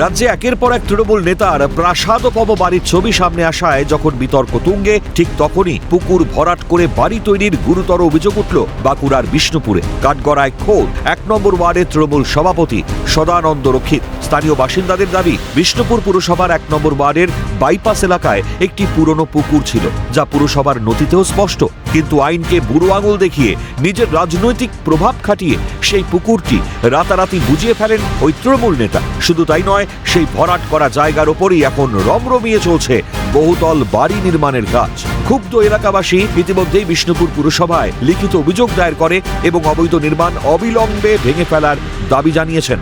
রাজ্যে একের পর এক তৃণমূল নেতার প্রাসাদোপম বাড়ির ছবি সামনে আসায় যখন বিতর্ক তুঙ্গে, ঠিক তখনই পুকুর ভরাট করে বাড়ি তৈরির গুরুতর অভিযোগ উঠল বাঁকুড়ার বিষ্ণুপুরে। কাঠগড়ায় খোদ ১ নম্বর ওয়ার্ডের তৃণমূল সভাপতি সদানন্দ রক্ষিত। স্থানীয় বাসিন্দাদের দাবি, বিষ্ণুপুর পুরসভার ১ নম্বর ওয়ার্ডের বাইপাস এলাকায় একটি পুরনো পুকুর ছিল, যা পুরসভার নথিতেও স্পষ্ট। কিন্তু আইনকে বুড়ো আঙুল দেখিয়ে নিজের রাজনৈতিক প্রভাব খাটিয়ে সেই পুকুরটি রাতারাতি বুঝিয়ে ফেলেন ওই তৃণমূল নেতা। শুধু তাই নয়, সেই ভরাট করা জায়গার ওপরই এখন রমরমিয়ে চলছে বহুতল বাড়ি নির্মাণের কাজ। ক্ষুব্ধ এলাকাবাসী ইতিমধ্যেই বিষ্ণুপুর পুরসভায় লিখিত অভিযোগ দায়ের করে এবং অবৈধ নির্মাণ অবিলম্বে ভেঙে ফেলার দাবি জানিয়েছেন।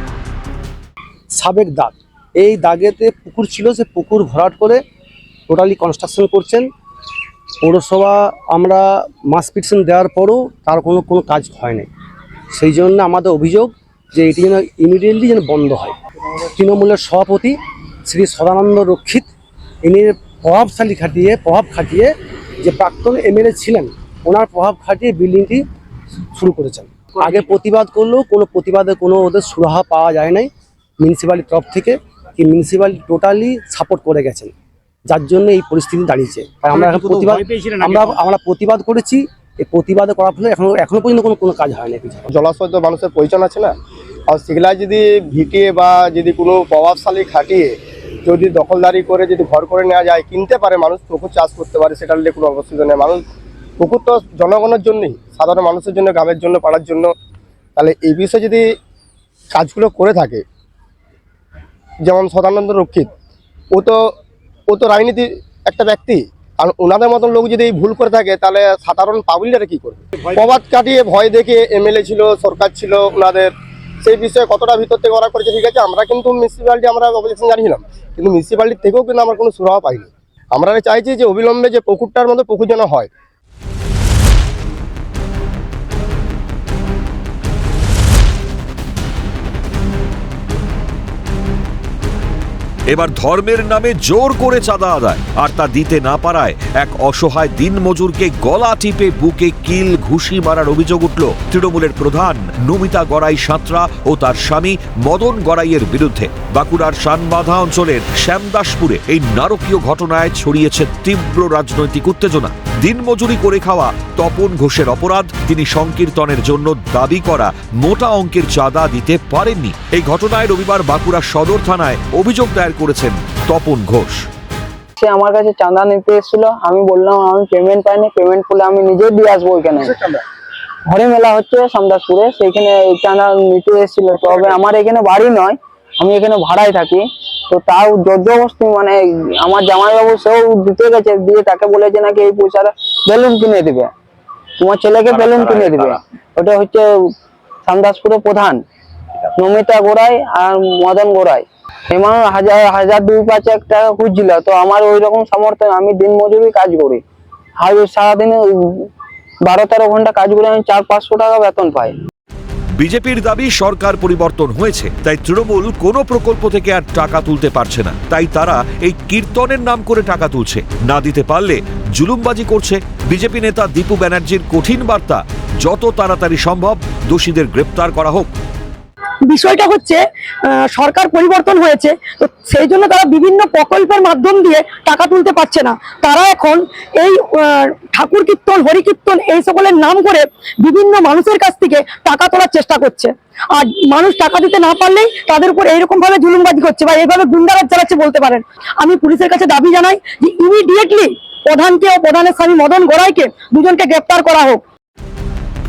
সাবেক দাগ, এই দাগেতে পুকুর ছিল, সে পুকুর ভরাট করে টোটালি কনস্ট্রাকশন করছেন। পৌরসভা আমরা মাস পিটিশন দেওয়ার পরও তার কোনো কাজ হয়নি। সেই জন্য আমাদের অভিযোগ যে এটি যেন ইমিডিয়েটলি যেন বন্ধ হয়। তৃণমূলের সভাপতি শ্রী সদানন্দ রক্ষিত, ইনি প্রভাব খাটিয়ে যে প্রাক্তন এমএলএ ছিলেন, ওনার প্রভাব খাটিয়ে বিল্ডিংটি শুরু করেছেন। আগে প্রতিবাদ করলেও কোনো প্রতিবাদে কোনো ওদের সুরাহা পাওয়া যায় নাই মিউনিসিপ্যালিটির তরফ থেকে। কি মিউনিসিপ্যালিটি টোটালি সাপোর্ট করে গেছেন, যার জন্য এই পরিস্থিতি দাঁড়িয়েছে। তাই আমরা এখন আমরা প্রতিবাদ করেছি। এই প্রতিবাদ করার ফলে এখনো পর্যন্ত কোনো কাজ হয়নি। জলাশয় তো মানুষের প্রয়োজন আছে না, আর সেগুলা যদি ভিটিয়ে বা যদি কোনো প্রভাবশালী খাটিয়ে যদি দখলদারি করে যদি ঘর করে নেওয়া যায়, কিনতে পারে মানুষ, পুকুর চাষ করতে পারে, সেটা নিয়ে কোনো অসুবিধা নেই। মানুষ পুকুর তো জনগণের জন্যই, সাধারণ মানুষের জন্য, গ্রামের জন্য, পাড়ার জন্য। তাহলে এই বিষয়ে যদি কাজগুলো করে থাকে, যেমন সদানন্দ রক্ষিত, ও তো রাজনীতি একটা ব্যক্তি, আর ওনাদের মতন লোক যদি ভুল করে থাকে, তাহলে সাধারণ পাবলিকরা কি করবে? প্রবাদ কাটিয়ে ভয় দেখে এমএলএ ছিল, সরকার ছিল ওনাদের, সেই বিষয়ে কতটা ভিতর থেকে ওরা করেছে ঠিক আছে। আমরা কিন্তু মিউনিসিপ্যালিটি আমরা অবজেকশন জানিয়েছিলাম, কিন্তু মিউনিসিপ্যালিটি থেকেও কিন্তু আমরা কোনো সুরাহা পাইনি। আমরা চাইছি যে অবিলম্বে যে পুকুরটার মতো পুকুর যেন হয়। এবার ধর্মের নামে জোর করে চাঁদা আদায়, আর তা দিতে না পারায় এক অসহায় দিনমজুরকে গলা টিপে বুকে কিল ঘুষি মারার অভিযোগ উঠল তৃণমূলের প্রধান নমিতা গড়াই সাঁতরা ও তার স্বামী মদন গড়াইয়ের বিরুদ্ধে। বাঁকুড়ার শানবাঁধা অঞ্চলের শ্যামদাসপুরে এই নারকীয় ঘটনায় ছড়িয়েছে তীব্র রাজনৈতিক উত্তেজনা। দিনমজুরি করে খাওয়া তপন ঘোষের অপরাধ, তিনি সংকীর্তনের জন্য দাবি করা মোটা অঙ্কের চাঁদা দিতে পারেননি। এই ঘটনায় রবিবার বাঁকুড়া সদর থানায় অভিযোগ দায়ের করেছেন তপন ঘোষ। সে আমার কাছে চাঁদা নিতে এসেছিল, আমি বললাম আমি পেমেন্ট পাইনি, পেমেন্ট করলে আমি নিজে দিয়ে আসবো। এখানে ঘরে মেলা হচ্ছে শ্যামদাসপুরে, সেইখানে চাঁদা নিতে এসেছিল। তবে আমার এখানে বাড়ি নয়, আমি এখানে ভাড়ায় থাকি। তো তাও জবরদস্তি, মানে আমার জামাইবাবু সেও দিতে গেছে, দিয়ে তাকে বলেছে নাকি এই পয়সাটা বেলুন কিনে দিবে, তোমার ছেলেকে বেলুন কিনে দিবে। ওটা হচ্ছে শ্যামদাসপুরের প্রধান নমিতা গোড়াই আর মদন গোড়াই। এমন হাজার 2-5 টাকা খুঁজছিল। তো আমার ওই রকম সামর্থ্য, আমি দিন মজুরি কাজ করি, সারাদিনে 12-13 ঘন্টা কাজ করে আমি 400-500 টাকা বেতন পাই। বিজেপির দাবি সরকার পরিবর্তন হয়েছে, তাই তৃণমূল কোনো প্রকল্প থেকে আর টাকা তুলতে পারছে না। তাই তারা এই কীর্তনের নাম করে টাকা তুলছে, না দিতে পারলে জুলুমবাজি করছে। বিজেপি নেতা দীপু ব্যানার্জির কঠিন বার্তা, যত তাড়াতাড়ি সম্ভব দোষীদের গ্রেপ্তার করা হোক। বিষয়টা হচ্ছে সরকার পরিবর্তন হয়েছে, তো সেই জন্য তারা বিভিন্ন প্রকল্পের মাধ্যম দিয়ে টাকা তুলতে পারছে না। তারা এখন এই ঠাকুর কীর্তন, হরিকীর্তন এই সকলের নাম করে বিভিন্ন মানুষের কাছ থেকে টাকা তোলার চেষ্টা করছে। আর মানুষ টাকা দিতে না পারলেই তাদের উপর এইরকম ভাবে জুলুমবাজি করছে বা এইভাবে গুন্ডারাজ চালাচ্ছে বলতে পারেন। আমি পুলিশের কাছে দাবি জানাই যে ইমিডিয়েটলি প্রধানকে ও প্রধানের স্বামী মদন গোড়াইকে দুজনকে গ্রেপ্তার করা হোক।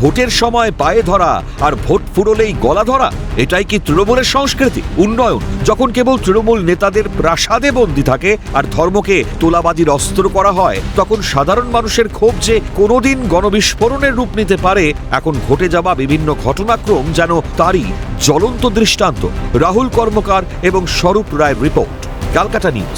ভোটের সময় পায়ে ধরা আর ভোট ফুরলেই গলা ধরা, এটাই কি তৃণমূলের সংস্কৃতি? উন্নয়ন যখন কেবল তৃণমূল নেতাদের প্রাসাদে বন্দী থাকে আর ধর্মকে তোলাবাজির অস্ত্র করা হয়, তখন সাধারণ মানুষের ক্ষোভ যে কোনোদিন গণবিস্ফোরণের রূপ নিতে পারে, এখন ঘটে যাওয়া বিভিন্ন ঘটনাক্রম যেন তারই জ্বলন্ত দৃষ্টান্ত। রাহুল কর্মকার এবং স্বরূপ রায়ের রিপোর্ট, ক্যালকাটা নিউজ।